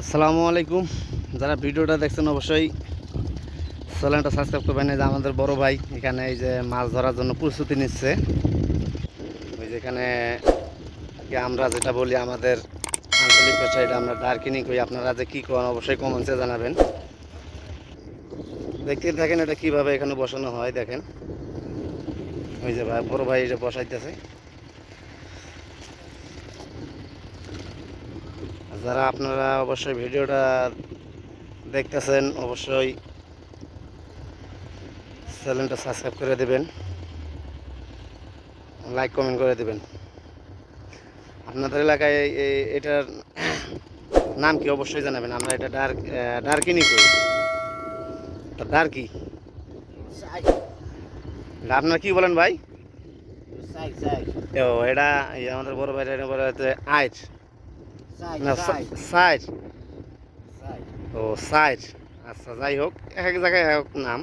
আসসালামু আলাইকুম। যারা ভিডিওটা দেখছেন অবশ্যই চ্যানেলটা সাবস্ক্রাইব করবেন। এই যে আমাদের বড় ভাই এখানে এই যে মাছ ধরার জন্য প্রস্তুতি নিচ্ছে। ওই যেখানে আমরা যেটা বলি আমাদের আঞ্চলিক ভাষায় এটা আমরা ডারকিনি কই। আপনারা যে কী করেন অবশ্যই কমেন্টসে জানাবেন। দেখতে থাকেন এটা কীভাবে এখানে বসানো হয়। দেখেন ওই যে ভাই বড় ভাই এটা বসাইতেছে। যারা আপনারা অবশ্যই ভিডিওটা দেখতেছেন অবশ্যই চ্যানেলটা সাবস্ক্রাইব করে দেবেন, লাইক কমেন্ট করে দেবেন। আপনাদের এলাকায় এটার নাম কি অবশ্যই জানাবেন। আমরা এটা ডারকিনি করি। ডারকি আপনার কি বলেন ভাই? ও এটা আমাদের বড় ভাই এটা বলা হচ্ছে আইচ না সাইজ। ও সাইজ, আচ্ছা যাই হোক এক এক জায়গায় এক এক নাম।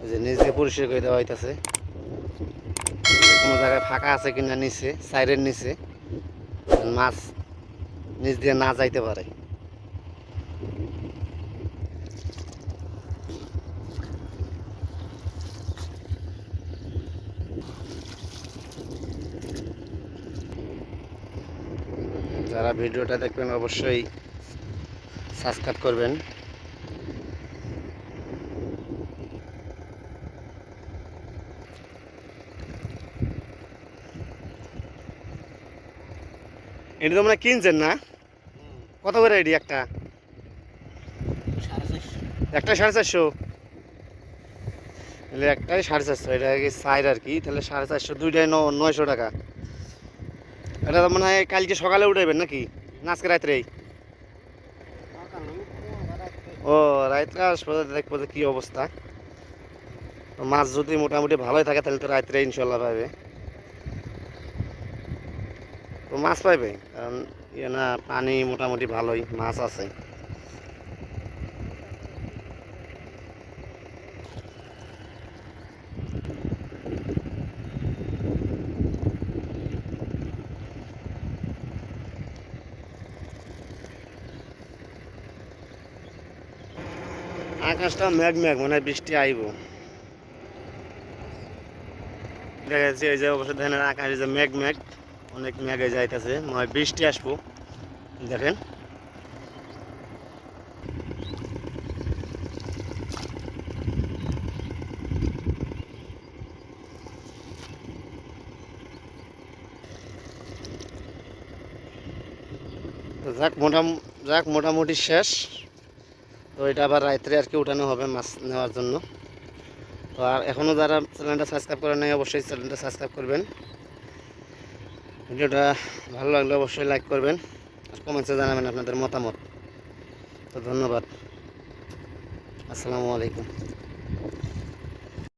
ওই যে নিচ দিয়ে পরিষ্কার করে দেওয়া হইতেছে। কোনো জায়গায় ফাঁকা আছে কিনা নিচে সাইডের নিচে মাছ নিচ দিয়ে না যাইতে পারে। যারা ভিডিওটা দেখবেন অবশ্যই সাবস্ক্রাইব করবেন। এটা তো মানে কিনছেন না? কত করে এটি একটা? একটা 450। তাহলে একটাই 450, এটা কি সাইড আর কি। তাহলে 450 দুইটাই 900 টাকা। এটা তো মনে হয় কালকে সকালে উঠাইবেন নাকি না আজকে রাত্রেই? ও রাত্রে আসবো, দেখবো যে কী অবস্থা। মাছ যদি মোটামুটি ভালোই থাকে তাহলে তো রাত্রে ইনশাল্লাহ পাবে। তো মাছ পাইবে কারণ ইয়ে না পানি মোটামুটি ভালোই মাছ আছে। আকাশটা মেঘ মেঘ মনে হয় বৃষ্টি আইব। দেখা যাচ্ছে এই যে অবশ্যই দেখেন আকাশ যে মেঘ মেঘ অনেক মেঘে যাইতেছে, মনে হয় বৃষ্টি আসবো। দেখেন তো যাক মোটামুটি শেষ। তো এটা আবার রাত্রে আর কি উঠানো হবে মাছ নেওয়ার জন্য। তো আর এখনও যারা চ্যানেলটা সাবস্ক্রাইব করে নাই অবশ্যই চ্যানেলটা সাবস্ক্রাইব করবেন। ভিডিওটা ভালো লাগলে অবশ্যই লাইক করবেন আর কমেন্টসে জানাবেন আপনাদের মতামত। তো ধন্যবাদ। আসসালামু আলাইকুম।